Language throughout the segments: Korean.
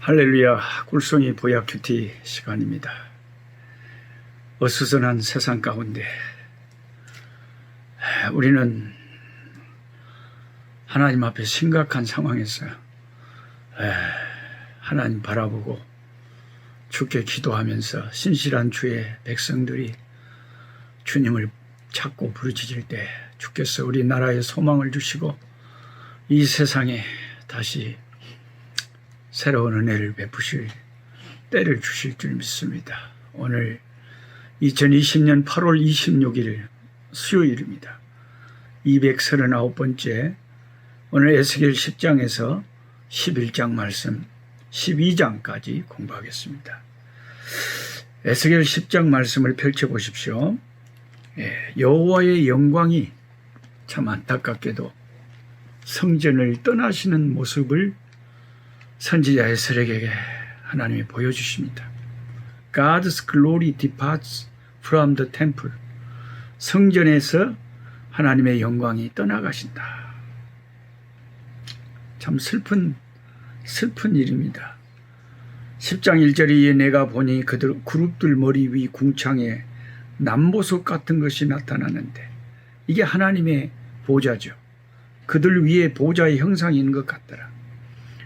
할렐루야, 꿀송이 보약 큐티 시간입니다. 어수선한 세상 가운데 우리는 하나님 앞에 심각한 상황에서 하나님 바라보고 주께 기도하면서 신실한 주의 백성들이 주님을 찾고 부르짖을 때 주께서 우리 나라에 소망을 주시고 이 세상에 다시 새로운 은혜를 베푸실 때를 주실 줄 믿습니다. 오늘 2020년 8월 26일 수요일입니다. 239번째 오늘 에스겔 10장에서 11장 말씀 12장까지 공부하겠습니다. 에스겔 10장 말씀을 펼쳐보십시오. 여호와의 영광이 참 안타깝게도 성전을 떠나시는 모습을 선지자 에스겔에게 하나님이 보여주십니다. God's glory departs from the temple. 성전에서 하나님의 영광이 떠나가신다. 참 슬픈 일입니다. 10장 1절에 내가 보니 그들 그룹들 머리 위 궁창에 남보석 같은 것이 나타나는데 이게 하나님의 보좌죠. 그들 위에 보좌의 형상이 있는 것 같더라.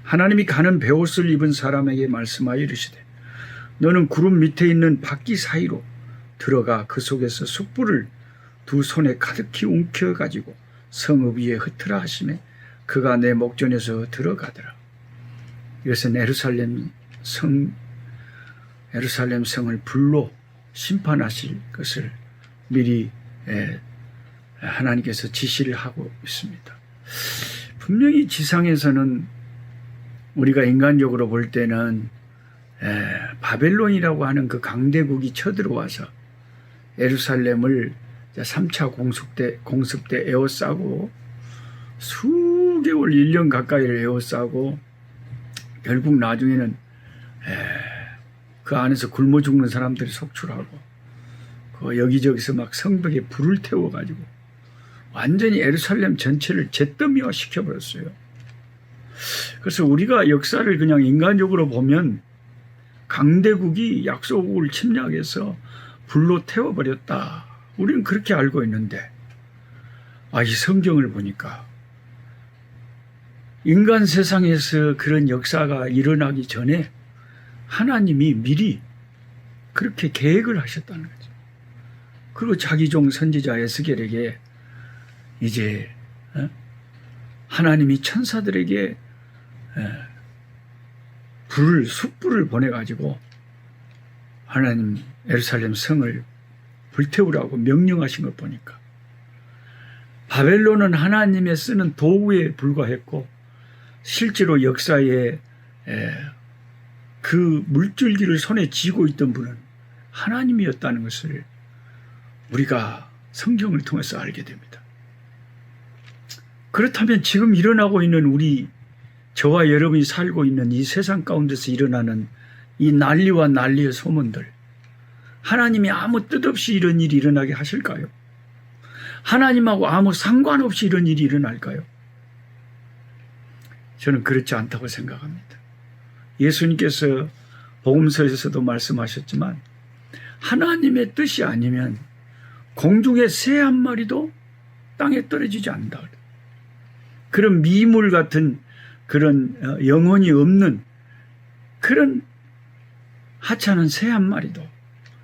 하나님이 가는 베옷을 입은 사람에게 말씀하여 이르시되 너는 구름 밑에 있는 바퀴 사이로 들어가 그 속에서 숯불을 두 손에 가득히 움켜가지고 성읍 위에 흩으라 하시매 그가 내 목전에서 들어가더라. 이것은 예루살렘 성을 불로 심판하실 것을 미리 하나님께서 지시를 하고 있습니다. 분명히 지상에서는 우리가 인간적으로 볼 때는 바벨론이라고 하는 그 강대국이 쳐들어와서 예루살렘을 3차 공습 때 에워싸고 수개월 1년 가까이를 에워싸고 결국 나중에는 그 안에서 굶어 죽는 사람들이 속출하고 그 여기저기서 막 성벽에 불을 태워가지고 완전히 예루살렘 전체를 잿더미화 시켜버렸어요. 그래서 우리가 역사를 그냥 인간적으로 보면 강대국이 약소국을 침략해서 불로 태워버렸다. 우리는 그렇게 알고 있는데 이 성경을 보니까 인간 세상에서 그런 역사가 일어나기 전에 하나님이 미리 그렇게 계획을 하셨다는 거죠. 그리고 자기 종 선지자 에스겔에게 이제 하나님이 천사들에게 숯불을 보내가지고 하나님 예루살렘 성을 불태우라고 명령하신 걸 보니까 바벨론은 하나님의 쓰는 도구에 불과했고 실제로 역사에 그 물줄기를 손에 쥐고 있던 분은 하나님이었다는 것을 우리가 성경을 통해서 알게 됩니다. 그렇다면 지금 일어나고 있는 저와 여러분이 살고 있는 이 세상 가운데서 일어나는 이 난리와 난리의 소문들, 하나님이 아무 뜻 없이 이런 일이 일어나게 하실까요? 하나님하고 아무 상관없이 이런 일이 일어날까요? 저는 그렇지 않다고 생각합니다. 예수님께서 복음서에서도 말씀하셨지만 하나님의 뜻이 아니면 공중의 새 한 마리도 땅에 떨어지지 않는다. 그런 미물 같은 그런 영혼이 없는 그런 하찮은 새 한 마리도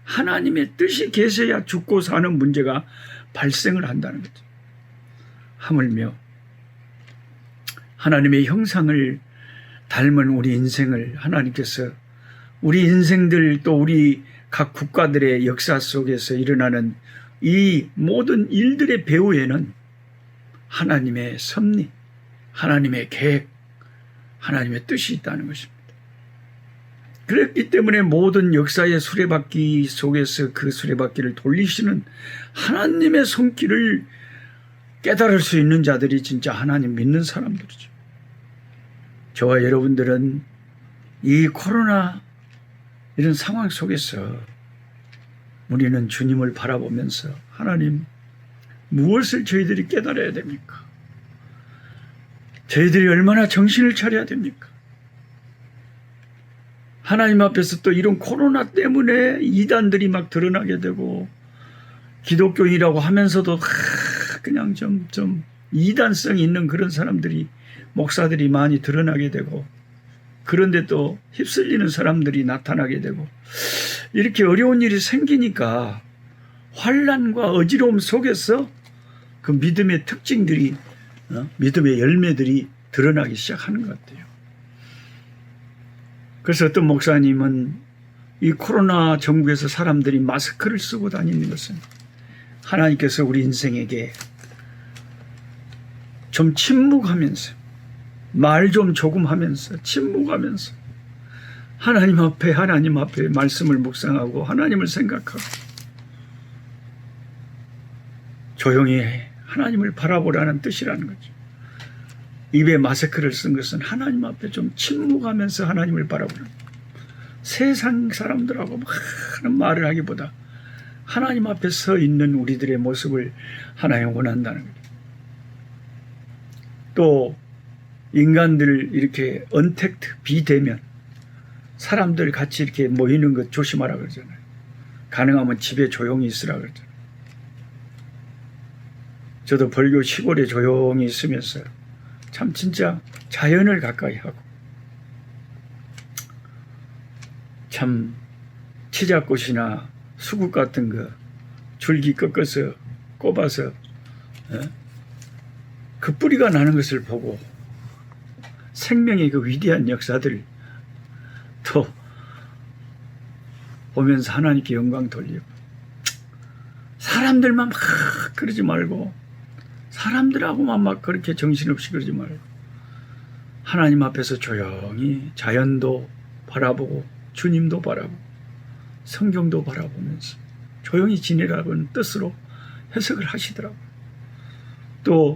하나님의 뜻이 계셔야 죽고 사는 문제가 발생을 한다는 거죠. 하물며 하나님의 형상을 닮은 우리 인생을 하나님께서 우리 인생들 또 우리 각 국가들의 역사 속에서 일어나는 이 모든 일들의 배후에는 하나님의 섭리, 하나님의 계획, 하나님의 뜻이 있다는 것입니다. 그렇기 때문에 모든 역사의 수레바퀴 속에서 그 수레바퀴를 돌리시는 하나님의 손길을 깨달을 수 있는 자들이 진짜 하나님 믿는 사람들이죠. 저와 여러분들은 이 코로나 이런 상황 속에서 우리는 주님을 바라보면서 하나님 무엇을 저희들이 깨달아야 됩니까? 저희들이 얼마나 정신을 차려야 됩니까? 하나님 앞에서 또 이런 코로나 때문에 이단들이 막 드러나게 되고, 기독교인이라고 하면서도 그냥 좀 이단성이 있는 그런 사람들이, 목사들이 많이 드러나게 되고, 그런데 또 휩쓸리는 사람들이 나타나게 되고, 이렇게 어려운 일이 생기니까 환난과 어지러움 속에서 그 믿음의 특징들이, 믿음의 열매들이 드러나기 시작하는 것 같아요. 그래서 어떤 목사님은 이 코로나 전국에서 사람들이 마스크를 쓰고 다니는 것은 하나님께서 우리 인생에게 좀 침묵하면서, 말 좀 조금 하면서, 침묵하면서 하나님 앞에 말씀을 묵상하고 하나님을 생각하고 조용히 하나님을 바라보라는 뜻이라는 거죠. 입에 마스크를 쓴 것은 하나님 앞에 좀 침묵하면서 하나님을 바라보는, 세상 사람들하고 많은 말을 하기보다 하나님 앞에 서 있는 우리들의 모습을 하나님 원한다는 거죠. 또 인간들 이렇게 언택트, 비대면 사람들 같이 이렇게 모이는 것 조심하라 그러잖아요. 가능하면 집에 조용히 있으라 그러잖아요. 저도 벌교 시골에 조용히 있으면서 참 진짜 자연을 가까이 하고, 참 치자꽃이나 수국 같은 거 줄기 꺾어서 꼽아서 그 뿌리가 나는 것을 보고 생명의 그 위대한 역사들 또 보면서 하나님께 영광 돌리고, 사람들만 막 그러지 말고, 사람들하고만 막 그렇게 정신없이 그러지 말고 하나님 앞에서 조용히 자연도 바라보고 주님도 바라보고 성경도 바라보면서 조용히 지내라는 뜻으로 해석을 하시더라고요. 또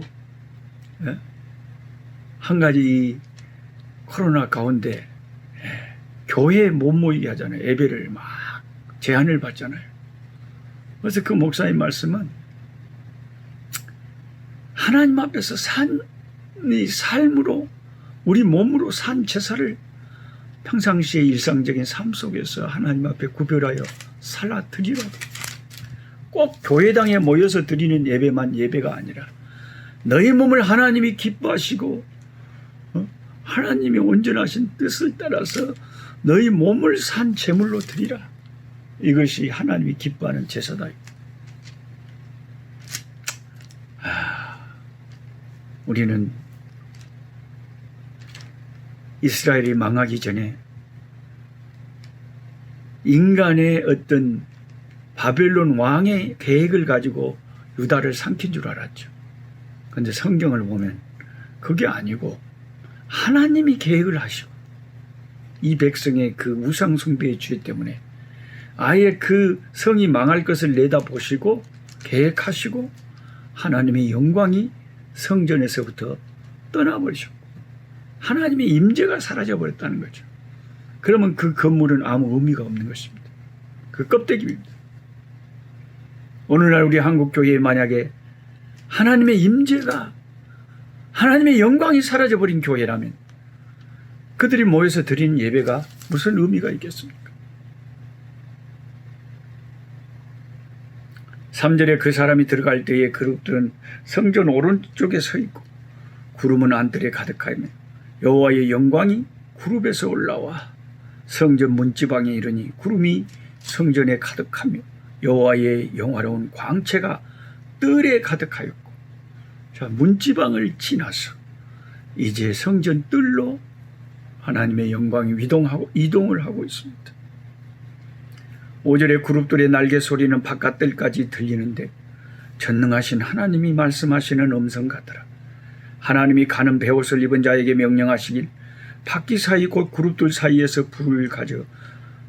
한 가지 코로나 가운데 교회에 못 모이게 하잖아요. 예배를 막 제한을 받잖아요. 그래서 그 목사님 말씀은 하나님 앞에서 이 삶으로, 우리 몸으로 산 제사를 평상시의 일상적인 삶 속에서 하나님 앞에 구별하여 살아 드리라고. 꼭 교회당에 모여서 드리는 예배만 예배가 아니라 너희 몸을 하나님이 기뻐하시고 하나님이 온전하신 뜻을 따라서 너희 몸을 산 제물로 드리라. 이것이 하나님이 기뻐하는 제사다. 우리는 이스라엘이 망하기 전에 인간의 어떤 바벨론 왕의 계획을 가지고 유다를 삼킨 줄 알았죠. 그런데 성경을 보면 그게 아니고 하나님이 계획을 하시고, 이 백성의 그 우상 숭배의 죄 때문에 아예 그 성이 망할 것을 내다보시고 계획하시고 하나님의 영광이 성전에서부터 떠나버리셨고 하나님의 임재가 사라져버렸다는 거죠. 그러면 그 건물은 아무 의미가 없는 것입니다. 그 껍데기입니다. 오늘날 우리 한국교회에 만약에 하나님의 임재가, 하나님의 영광이 사라져버린 교회라면 그들이 모여서 드리는 예배가 무슨 의미가 있겠습니까? 3절에 그 사람이 들어갈 때에 그룹들은 성전 오른쪽에 서 있고 구름은 안뜰에 가득하며 여호와의 영광이 구름에서 올라와 성전 문지방에 이르니 구름이 성전에 가득하며 여호와의 영화로운 광채가 뜰에 가득하였고, 자, 문지방을 지나서 이제 성전 뜰로 하나님의 영광이 이동을 하고 있습니다. 5절에 그룹들의 날개 소리는 바깥뜰까지 들리는데 전능하신 하나님이 말씀하시는 음성 같더라. 하나님이 가는 베옷을 입은 자에게 명령하시길 바퀴 사이 곧 그룹들 사이에서 불을 가져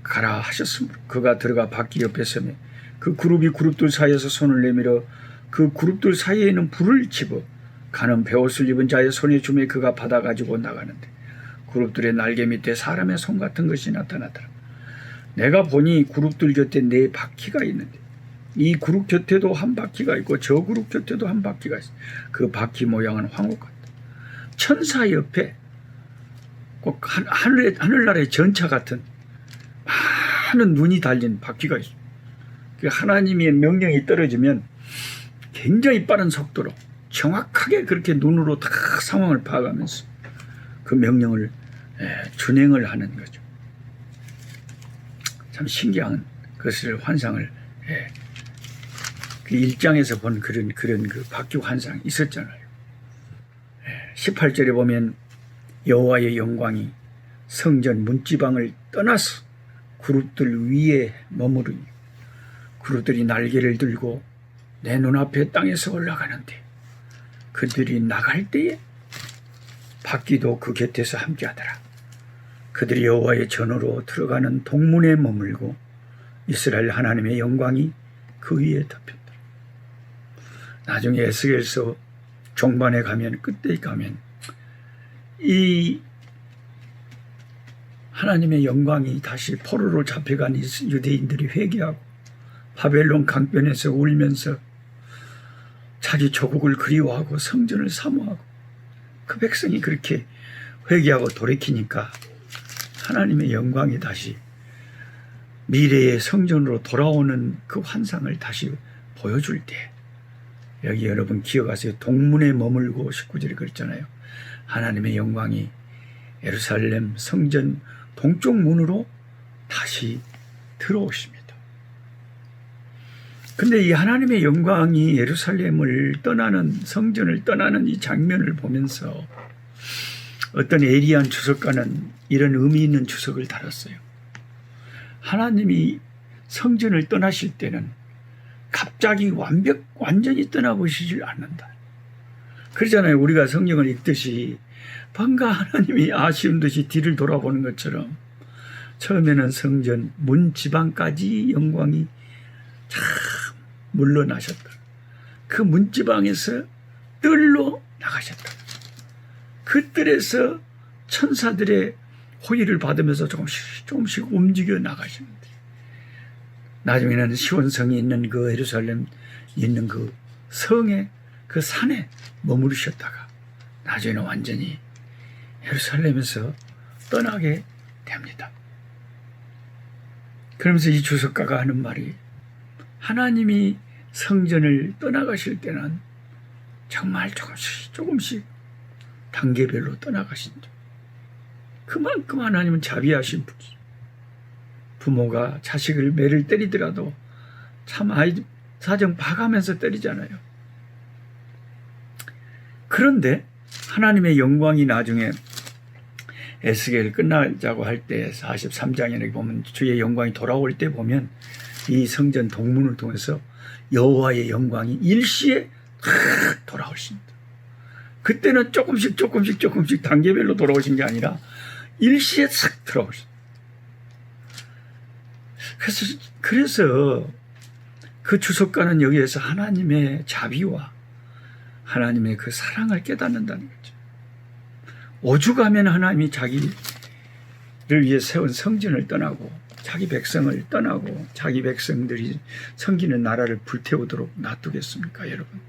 가라 하셨으므로 그가 들어가 바퀴 옆에 서며 그 그룹이 그룹들 사이에서 손을 내밀어 그 그룹들 사이에는 불을 집어 가는 베옷을 입은 자의 손에 주매 그가 받아 가지고 나가는데 그룹들의 날개 밑에 사람의 손 같은 것이 나타나더라. 내가 보니 그룹들 곁에 4바퀴가 있는데 이 그룹 곁에도 한 바퀴가 있고 저 그룹 곁에도 한 바퀴가 있어. 그 바퀴 모양은 황홀 같다. 천사 옆에 꼭 하늘나라의 전차 같은 많은 눈이 달린 바퀴가 있어요. 그 하나님의 명령이 떨어지면 굉장히 빠른 속도로 정확하게 그렇게 눈으로 다 상황을 파악하면서 그 명령을 준행을 하는 거죠. 참 신기한 것을 환상을 그 1장에서 본 그런 그 바퀴 환상이 있었잖아요. 18절에 보면 여호와의 영광이 성전 문지방을 떠나서 그룹들 위에 머무르니 그룹들이 날개를 들고 내 눈앞에 땅에서 올라가는데 그들이 나갈 때에 바퀴도 그 곁에서 함께하더라. 그들이 여호와의 전으로 들어가는 동문에 머물고 이스라엘 하나님의 영광이 그 위에 덮였다. 나중에 에스겔서 종반에 가면 끝에 가면 이 하나님의 영광이 다시 포로로 잡혀간 유대인들이 회개하고 바벨론 강변에서 울면서 자기 조국을 그리워하고 성전을 사모하고 그 백성이 그렇게 회개하고 돌이키니까 하나님의 영광이 다시 미래의 성전으로 돌아오는 그 환상을 다시 보여줄 때 여기 여러분 기억하세요. 동문에 머물고 19절에 그랬잖아요. 하나님의 영광이 예루살렘 성전 동쪽 문으로 다시 들어오십니다. 근데 이 하나님의 영광이 예루살렘을 떠나는 성전을 떠나는 이 장면을 보면서 어떤 예리한 주석가는 이런 의미 있는 주석을 달았어요. 하나님이 성전을 떠나실 때는 갑자기 완전히 떠나보시질 않는다. 그러잖아요. 우리가 성경을 읽듯이 뭔가 하나님이 아쉬운 듯이 뒤를 돌아보는 것처럼 처음에는 성전 문지방까지 영광이 참 물러나셨다. 그 문지방에서 뜰로 나가셨다. 그 뜰에서 천사들의 호의를 받으면서 조금씩 움직여 나가시는데 나중에는 시온성이 있는 그 예루살렘 있는 그 성에 그 산에 머무르셨다가 나중에는 완전히 예루살렘에서 떠나게 됩니다. 그러면서 이 주석가가 하는 말이 하나님이 성전을 떠나가실 때는 정말 조금씩 단계별로 떠나가신다. 그만큼 하나님은 자비하신 분이죠. 부모가 자식을 매를 때리더라도 참 아이 사정 봐가면서 때리잖아요. 그런데 하나님의 영광이 나중에 에스겔 끝나자고 할 때 43장에 보면 주의 영광이 돌아올 때 보면 이 성전 동문을 통해서 여호와의 영광이 일시에 돌아오십니다. 그때는 조금씩 단계별로 돌아오신 게 아니라 일시에 싹 들어오십니다. 그래서 그 주석가는 여기에서 하나님의 자비와 하나님의 그 사랑을 깨닫는다는 거죠. 오죽하면 하나님이 자기를 위해 세운 성전을 떠나고 자기 백성을 떠나고 자기 백성들이 섬기는 나라를 불태우도록 놔두겠습니까, 여러분?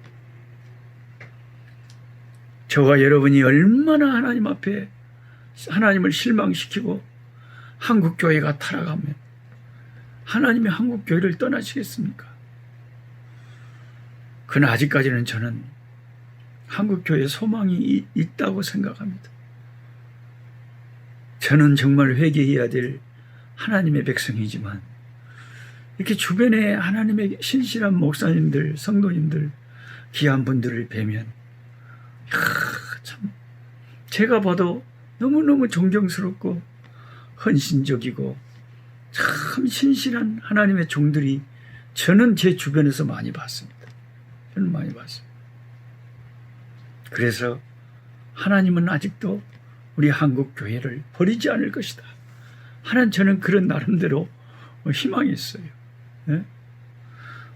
저와 여러분이 얼마나 하나님 앞에 하나님을 실망시키고 한국교회가 타락하면 하나님의 한국교회를 떠나시겠습니까? 그러나 아직까지는 저는 한국교회에 소망이 있다고 생각합니다. 저는 정말 회개해야 될 하나님의 백성이지만 이렇게 주변에 하나님의 신실한 목사님들, 성도님들, 귀한 분들을 뵈면 참 제가 봐도 너무너무 존경스럽고 헌신적이고 참 신실한 하나님의 종들이 저는 제 주변에서 많이 봤습니다. 저는 많이 봤습니다. 그래서 하나님은 아직도 우리 한국 교회를 버리지 않을 것이다. 저는 그런 나름대로 희망이 있어요. 네?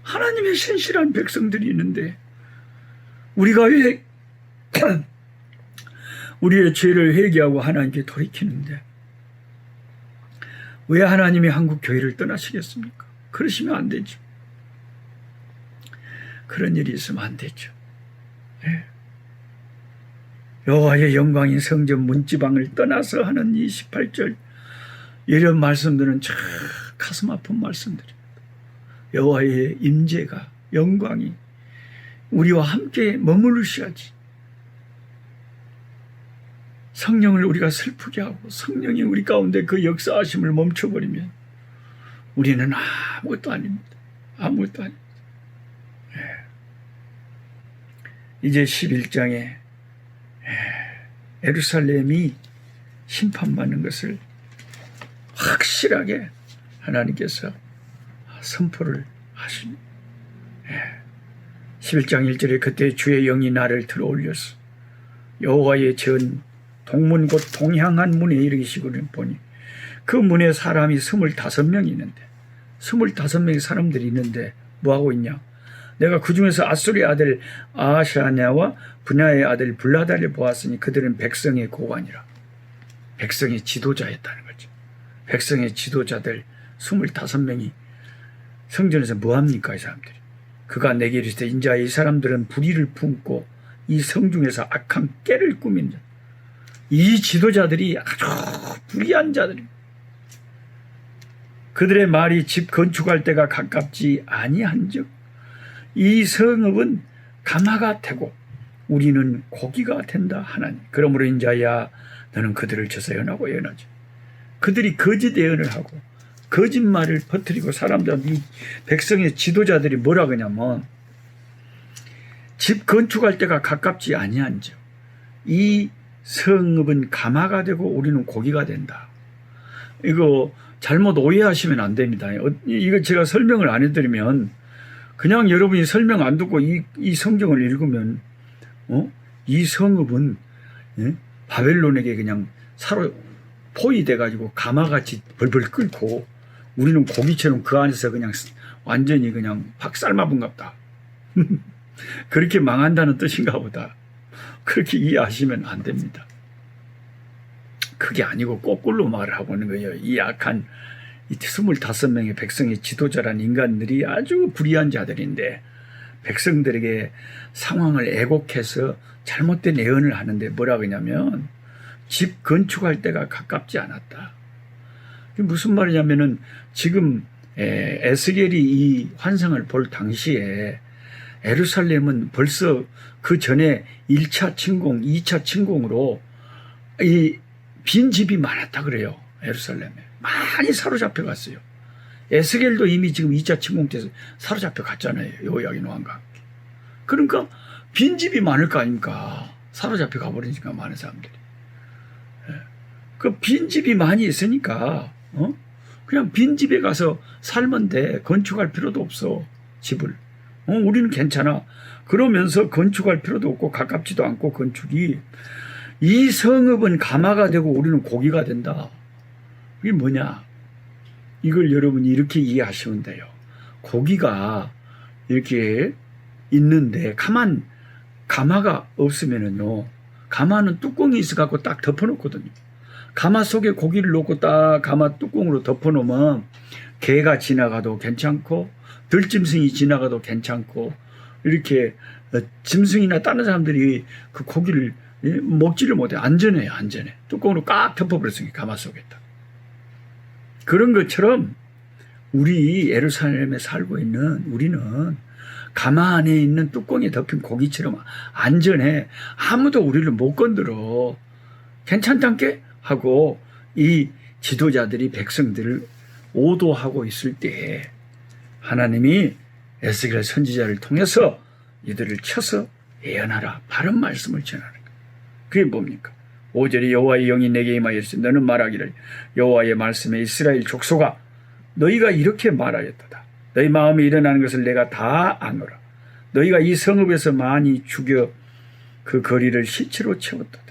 하나님의 신실한 백성들이 있는데 우리가 왜 우리의 죄를 회개하고 하나님께 돌이키는데 왜 하나님이 한국 교회를 떠나시겠습니까? 그러시면 안 되죠. 그런 일이 있으면 안 되죠. 네. 여호와의 영광이 성전 문지방을 떠나서 하는 이 18절 이런 말씀들은 참 가슴 아픈 말씀들입니다. 여호와의 임재가, 영광이 우리와 함께 머무르셔야지. 성령을 우리가 슬프게 하고 성령이 우리 가운데 그 역사하심을 멈춰버리면 우리는 아무것도 아닙니다. 아무것도 아닙니다. 이제 11장에 예루살렘이 심판받는 것을 확실하게 하나님께서 선포를 하십니다. 11장 1절에 그때 주의 영이 나를 들어올려서 여호와의 전 동문 곧 동향한 문에 이르시기를 보니 그 문에 사람이 25명이 있는데 25명의 사람들이 있는데 뭐하고 있냐? 내가 그 중에서 아수리의 아들 아샤냐와 분야의 아들 블라다를 보았으니 그들은 백성의 고관이라. 백성의 지도자였다는 거죠. 백성의 지도자들 25명이 성전에서 뭐합니까? 이 사람들이. 그가 내게 이르시되 인자 이 사람들은 불의를 품고 이 성중에서 악한 깨를 꾸민 자. 이 지도자들이 아주 불의한 자들입니다. 그들의 말이 집 건축할 때가 가깝지 아니한즉 이 성읍은 가마가 되고 우리는 고기가 된다 하나니. 그러므로 인자야 너는 그들을 쳐서 예언하고 예언하지. 그들이 거짓 예언을 하고 거짓말을 퍼뜨리고 사람들한테 이 백성의 지도자들이 뭐라 그러냐면 집 건축할 때가 가깝지 아니한즉 이 성읍은 가마가 되고 우리는 고기가 된다. 이거 잘못 오해하시면 안 됩니다. 이거 제가 설명을 안 해드리면 그냥 여러분이 설명 안 듣고 이 성경을 읽으면 이 성읍은 바벨론에게 그냥 포위돼가지고 가마같이 벌벌 끓고 우리는 고기처럼 그 안에서 그냥 완전히 그냥 박살마분갑다. 그렇게 망한다는 뜻인가 보다. 그렇게 이해하시면 안 됩니다. 그게 아니고 거꾸로 말을 하고 있는 거예요. 이 악한 25명의 백성의 지도자란 인간들이 아주 불의한 자들인데 백성들에게 상황을 애곡해서 잘못된 예언을 하는데 뭐라 그러냐면 집 건축할 때가 가깝지 않았다. 이게 무슨 말이냐면은 지금 에스겔이 이 환상을 볼 당시에 예루살렘은 벌써 그 전에 1차 침공, 2차 침공으로 이 빈집이 많았다 그래요. 예루살렘에. 많이 사로잡혀 갔어요. 에스겔도 이미 지금 2차 침공 때 사로잡혀 갔잖아요. 여호야긴 왕과 함께. 그러니까 빈집이 많을 거 아닙니까? 사로잡혀 가버리니까 많은 사람들이. 그 빈집이 많이 있으니까 그냥 빈집에 가서 살면 돼. 건축할 필요도 없어. 집을. 우리는 괜찮아. 그러면서 건축할 필요도 없고 가깝지도 않고 건축이 이 성읍은 가마가 되고 우리는 고기가 된다. 이게 뭐냐? 이걸 여러분이 이렇게 이해하시면 돼요. 고기가 이렇게 있는데 가마가 없으면은요. 가마는 뚜껑이 있어갖고 딱 덮어놓거든요. 가마 속에 고기를 넣고 딱 가마 뚜껑으로 덮어놓으면 개가 지나가도 괜찮고 들짐승이 지나가도 괜찮고 이렇게 짐승이나 다른 사람들이 그 고기를 먹지를 못해. 안전해요. 안전해. 뚜껑으로 꽉 덮어버렸으니까 가마 속에다. 그런 것처럼 우리 예루살렘에 살고 있는 우리는 가마 안에 있는 뚜껑에 덮인 고기처럼 안전해. 아무도 우리를 못 건드려. 괜찮단께? 하고 이 지도자들이 백성들을 오도하고 있을 때 하나님이 에스겔 선지자를 통해서 이들을 쳐서 예언하라. 바른 말씀을 전하는 거예요. 그게 뭡니까? 5절에 여호와의 영이 내게 임하였으니 너는 말하기를 여호와의 말씀에 이스라엘 족속아 너희가 이렇게 말하였도다. 너희 마음에 일어나는 것을 내가 다 아노라. 너희가 이 성읍에서 많이 죽여 그 거리를 시체로 채웠도다.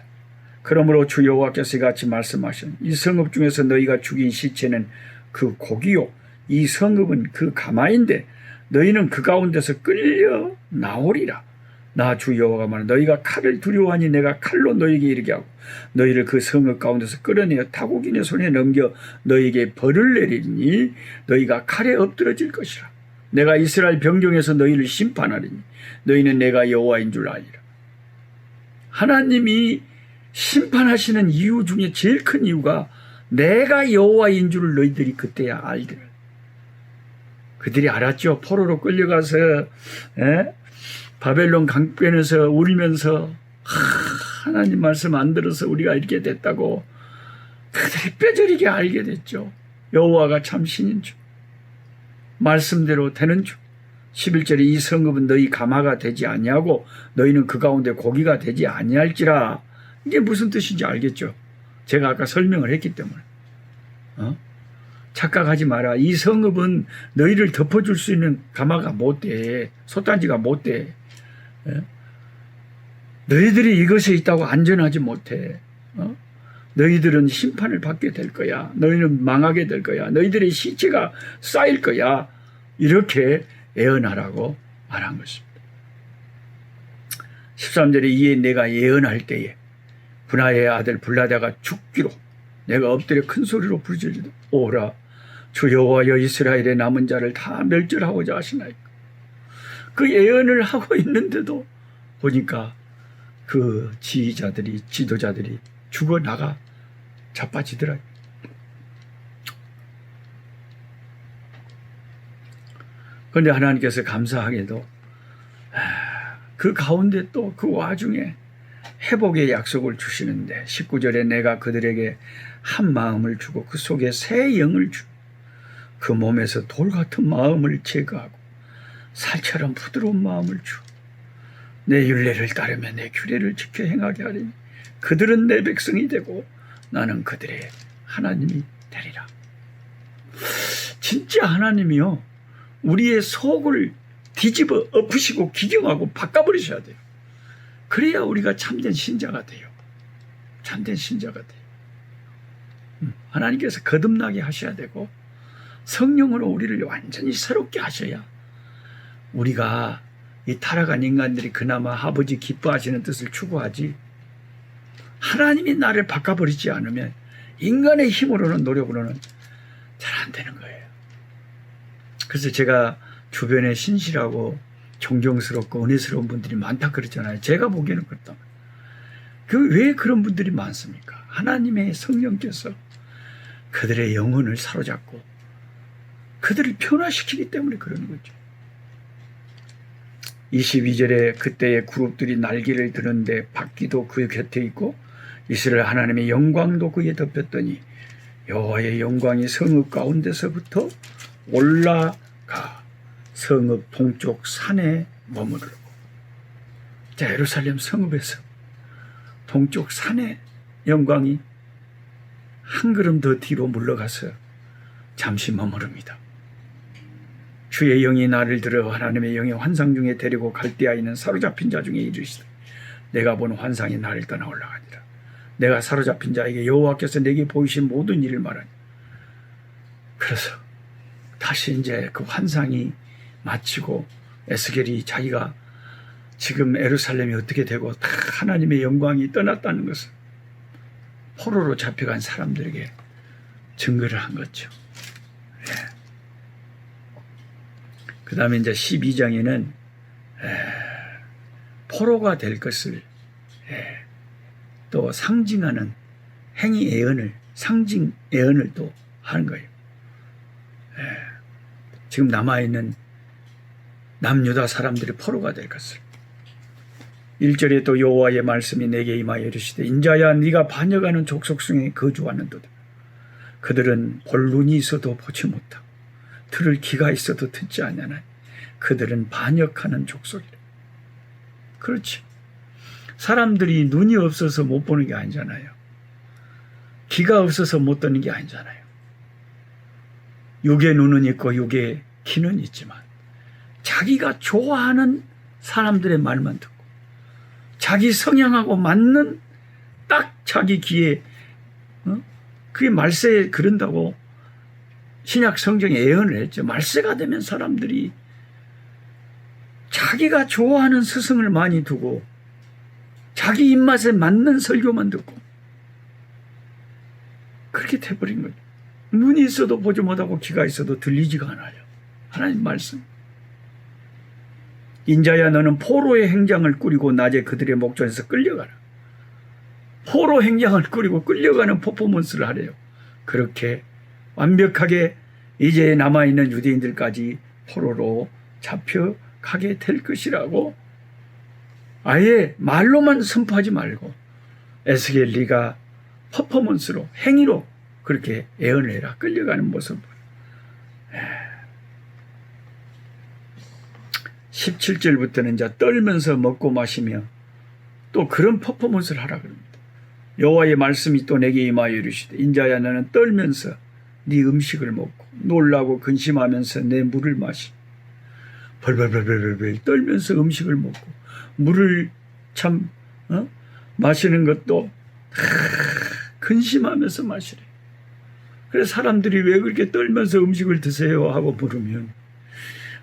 그러므로 주 여호와께서 이같이 말씀하신 이 성읍 중에서 너희가 죽인 시체는 그 고기요 이 성읍은 그 가마인데 너희는 그 가운데서 끌려 나오리라. 나 주 여호와가 말하노라. 너희가 칼을 두려워하니 내가 칼로 너희에게 이르게 하고 너희를 그 성읍 가운데서 끌어내어 타국인의 손에 넘겨 너희에게 벌을 내리니 너희가 칼에 엎드러질 것이라. 내가 이스라엘 병정에서 너희를 심판하리니 너희는 내가 여호와인 줄 알리라. 하나님이 심판하시는 이유 중에 제일 큰 이유가 내가 여호와인 줄을 너희들이 그때야 알리라. 그들이 알았죠. 포로로 끌려가서 바벨론 강변에서 울면서 하나님 말씀 안 들어서 우리가 이렇게 됐다고 그들이 뼈저리게 알게 됐죠. 여호와가 참 신인 줄, 말씀대로 되는 줄. 11절에 이 성읍은 너희 가마가 되지 아니하고 너희는 그 가운데 고기가 되지 아니할지라. 이게 무슨 뜻인지 알겠죠. 제가 아까 설명을 했기 때문에. 착각하지 마라. 이 성읍은 너희를 덮어줄 수 있는 가마가 못 돼. 솥단지가 못 돼. 너희들이 이것에 있다고 안전하지 못해. 너희들은 심판을 받게 될 거야. 너희는 망하게 될 거야. 너희들의 시체가 쌓일 거야. 이렇게 예언하라고 말한 것입니다. 13절에 이에 내가 예언할 때에 분하의 아들 블라다가 죽기로 내가 엎드려 큰 소리로 부르짖으되 오라 주 여호와여 이스라엘의 남은 자를 다 멸절하고자 하시나이까. 그 예언을 하고 있는데도 보니까 그 지휘자들이 지도자들이 죽어나가 자빠지더라. 그런데 하나님께서 감사하게도 그 가운데 또 그 와중에 회복의 약속을 주시는데 19절에 내가 그들에게 한 마음을 주고 그 속에 새 영을 주 그 몸에서 돌 같은 마음을 제거하고 살처럼 부드러운 마음을 주 내 율례를 따르며 내 규례를 지켜 행하게 하리니 그들은 내 백성이 되고 나는 그들의 하나님이 되리라. 진짜 하나님이요 우리의 속을 뒤집어 엎으시고 기경하고 바꿔버리셔야 돼요. 그래야 우리가 참된 신자가 돼요. 참된 신자가 돼요. 하나님께서 거듭나게 하셔야 되고 성령으로 우리를 완전히 새롭게 하셔야 우리가 이 타락한 인간들이 그나마 아버지 기뻐하시는 뜻을 추구하지, 하나님이 나를 바꿔버리지 않으면 인간의 힘으로는 노력으로는 잘 안 되는 거예요. 그래서 제가 주변에 신실하고 존경스럽고 은혜스러운 분들이 많다 그랬잖아요. 제가 보기에는 그렇다. 왜 그런 분들이 많습니까? 하나님의 성령께서 그들의 영혼을 사로잡고 그들을 변화시키기 때문에 그러는 거죠. 22절에 그때의 그룹들이 날개를 드는데 바퀴도 그 곁에 있고 이스라엘 하나님의 영광도 그에 덮였더니 여호와의 영광이 성읍 가운데서부터 올라가 성읍 동쪽 산에 머무르고. 자, 예루살렘 성읍에서 동쪽 산에 영광이 한 걸음 더 뒤로 물러가서 잠시 머무릅니다. 주의 영이 나를 들어 하나님의 영의 환상 중에 데리고 갈대아인은 사로잡힌 자 중에 이르시되 내가 본 환상이 나를 떠나 올라가니라. 내가 사로잡힌 자에게 여호와께서 내게 보이신 모든 일을 말하니. 그래서 다시 이제 그 환상이 마치고 에스겔이 자기가 지금 예루살렘이 어떻게 되고 다 하나님의 영광이 떠났다는 것을 포로로 잡혀간 사람들에게 증거를 한 거죠. 그 다음에 이제 12장에는 포로가 될 것을 또 상징하는 행위 예언을, 상징 예언을 또 하는 거예요. 지금 남아있는 남유다 사람들이 포로가 될 것을. 1절에 또 여호와의 말씀이 내게 임하여 이르시되 인자야 네가 반역하는 족속 중에 거주하는도다. 그들은 볼 눈이 있어도 보지 못하고 들을 귀가 있어도 듣지 아니하나니 그들은 반역하는 족속이라. 그렇지. 사람들이 눈이 없어서 못 보는 게 아니잖아요. 귀가 없어서 못 듣는 게 아니잖아요. 육의 눈은 있고 육의 귀는 있지만 자기가 좋아하는 사람들의 말만 듣고 자기 성향하고 맞는 딱 자기 귀에 그게 말세에 그런다고 신약 성경에 예언을 했죠. 말세가 되면 사람들이 자기가 좋아하는 스승을 많이 두고 자기 입맛에 맞는 설교만 듣고 그렇게 돼버린 거죠. 눈이 있어도 보지 못하고 귀가 있어도 들리지가 않아요. 하나님 말씀. 인자야 너는 포로의 행장을 꾸리고 낮에 그들의 목전에서 끌려가라. 포로 행장을 꾸리고 끌려가는 퍼포먼스를 하래요. 그렇게 완벽하게 이제 남아있는 유대인들까지 포로로 잡혀가게 될 것이라고 아예 말로만 선포하지 말고 에스겔 네가 퍼포먼스로 행위로 그렇게 예언을 해라. 끌려가는 모습을. 17절부터는 이제 떨면서 먹고 마시며 또 그런 퍼포먼스를 하라 그럽니다. 여호와의 말씀이 또 내게 임하여 이르시되 인자야 너는 떨면서 네 음식을 먹고 놀라고 근심하면서 내 물을 마시. 벌벌벌벌벌 떨면서 음식을 먹고 물을 참 마시는 것도 근심하면서 마시래. 그래서 사람들이 왜 그렇게 떨면서 음식을 드세요 하고 물으면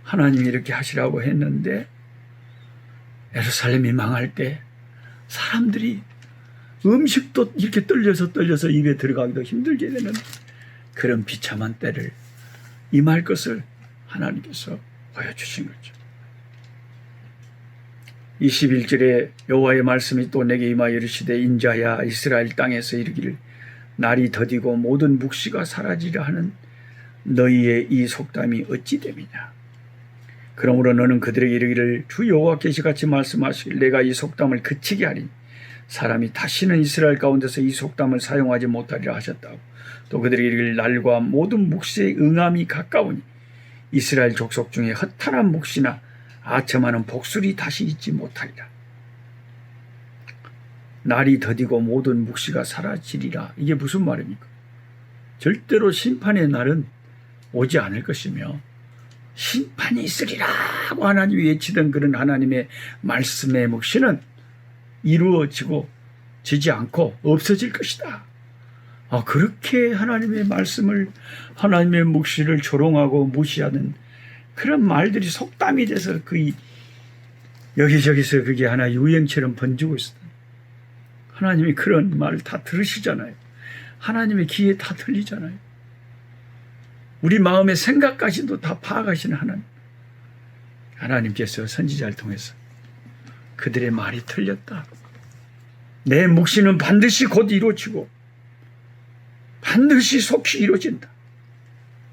하나님이 이렇게 하시라고 했는데 예루살렘이 망할 때 사람들이 음식도 이렇게 떨려서 입에 들어가기도 힘들게 되는 그런 비참한 때를 임할 것을 하나님께서 보여주신 거죠. 21절에 여호와의 말씀이 또 내게 임하여 이르시되 인자야 이스라엘 땅에서 이르기를 날이 더디고 모든 묵시가 사라지려 하는 너희의 이 속담이 어찌 됨이냐. 그러므로 너는 그들에게 이르기를 주 여호와께서 같이 말씀하시길 내가 이 속담을 그치게 하리니 사람이 다시는 이스라엘 가운데서 이 속담을 사용하지 못하리라 하셨다고. 또 그들에게 이르기를 날과 모든 묵시의 응함이 가까우니 이스라엘 족속 중에 허탄한 묵시나 아첨하는 복술이 다시 있지 못하리라. 날이 더디고 모든 묵시가 사라지리라. 이게 무슨 말입니까? 절대로 심판의 날은 오지 않을 것이며 심판이 있으리라고 하나님이 외치던 그런 하나님의 말씀의 묵시는 이루어지지 않고 없어질 것이다. 그렇게 하나님의 말씀을 하나님의 묵시를 조롱하고 무시하는 그런 말들이 속담이 돼서 여기저기서 그게 하나 유행처럼 번지고 있어요. 하나님이 그런 말을 다 들으시잖아요. 하나님의 귀에 다 들리잖아요. 우리 마음의 생각까지도 다 파악하시는 하나님께서 선지자를 통해서 그들의 말이 틀렸다. 내 묵시는 반드시 곧 이루어지고 반드시 속히 이루어진다.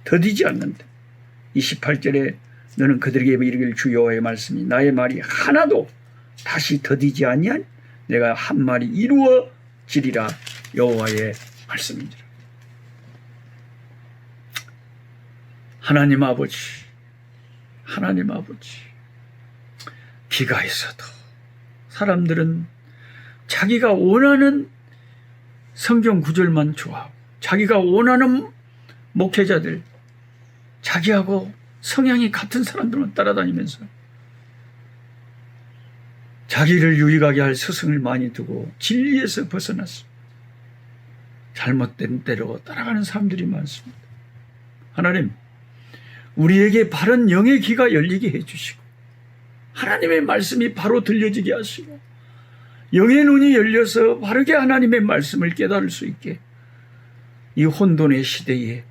더디지 않는다. 28절에 너는 그들에게 이르기를 주 여호와의 말씀이 나의 말이 하나도 다시 더디지 아니한 내가 한 말이 이루어지리라 여호와의 말씀이니라. 하나님 아버지 기가 있어도 사람들은 자기가 원하는 성경 구절만 좋아하고 자기가 원하는 목회자들 자기하고 성향이 같은 사람들만 따라다니면서 자기를 유익하게 할 스승을 많이 두고 진리에서 벗어났어. 잘못된 대로 따라가는 사람들이 많습니다. 하나님, 우리에게 바른 영의 귀가 열리게 해주시고 하나님의 말씀이 바로 들려지게 하시고 영의 눈이 열려서 바르게 하나님의 말씀을 깨달을 수 있게 이 혼돈의 시대에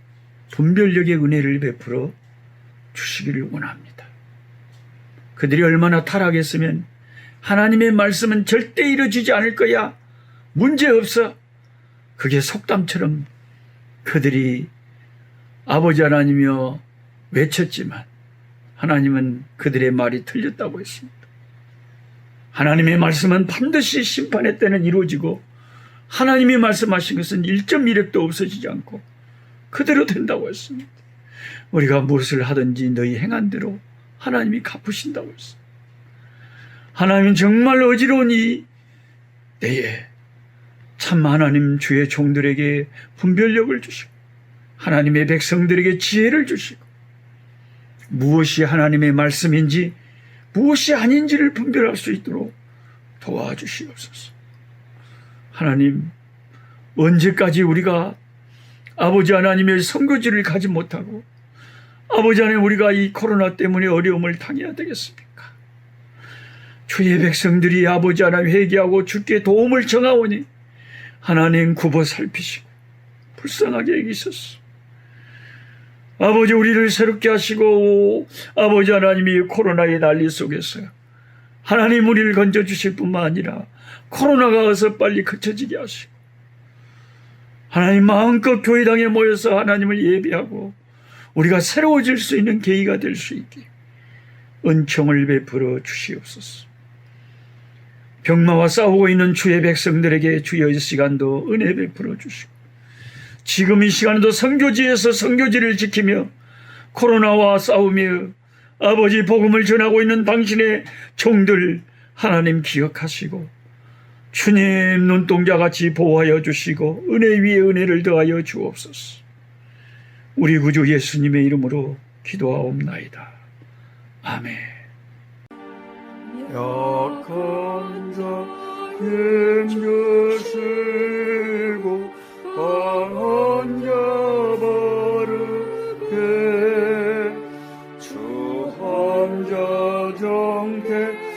분별력의 은혜를 베풀어 주시기를 원합니다. 그들이 얼마나 타락했으면 하나님의 말씀은 절대 이루어지지 않을 거야. 문제없어. 그게 속담처럼 그들이 아버지 하나님이여 외쳤지만 하나님은 그들의 말이 틀렸다고 했습니다. 하나님의 말씀은 반드시 심판의 때는 이루어지고 하나님이 말씀하신 것은 1.1획도 없어지지 않고 그대로 된다고 했습니다. 우리가 무엇을 하든지 너희 행한 대로 하나님이 갚으신다고 했습니다. 하나님은 정말 어지러운 이 때에 참 하나님 주의 종들에게 분별력을 주시고 하나님의 백성들에게 지혜를 주시고 무엇이 하나님의 말씀인지 무엇이 아닌지를 분별할 수 있도록 도와주시옵소서. 하나님, 언제까지 우리가 아버지 하나님의 선거지를 가지 못하고 아버지 하나님 우리가 이 코로나 때문에 어려움을 당해야 되겠습니까? 주의 백성들이 아버지 하나님 회개하고 주께 도움을 청하오니 하나님 굽어 살피시고 불쌍하게 여기소서. 아버지 우리를 새롭게 하시고 아버지 하나님이 코로나의 난리 속에서 하나님 우리를 건져주실 뿐만 아니라 코로나가 어서 빨리 그쳐지게 하시고 하나님 마음껏 교회당에 모여서 하나님을 예배하고 우리가 새로워질 수 있는 계기가 될 수 있게 은총을 베풀어 주시옵소서. 병마와 싸우고 있는 주의 백성들에게 주여 이 시간도 은혜 베풀어 주시고 지금 이 시간에도 선교지에서 선교지를 지키며 코로나와 싸우며 아버지 복음을 전하고 있는 당신의 종들 하나님 기억하시고 주님 눈동자같이 보호하여 주시고 은혜 위에 은혜를 더하여 주옵소서. 우리 구주 예수님의 이름으로 기도하옵나이다. 아멘. 약한 자 힘쓰고 강한 자 바르게 주 한 자 정태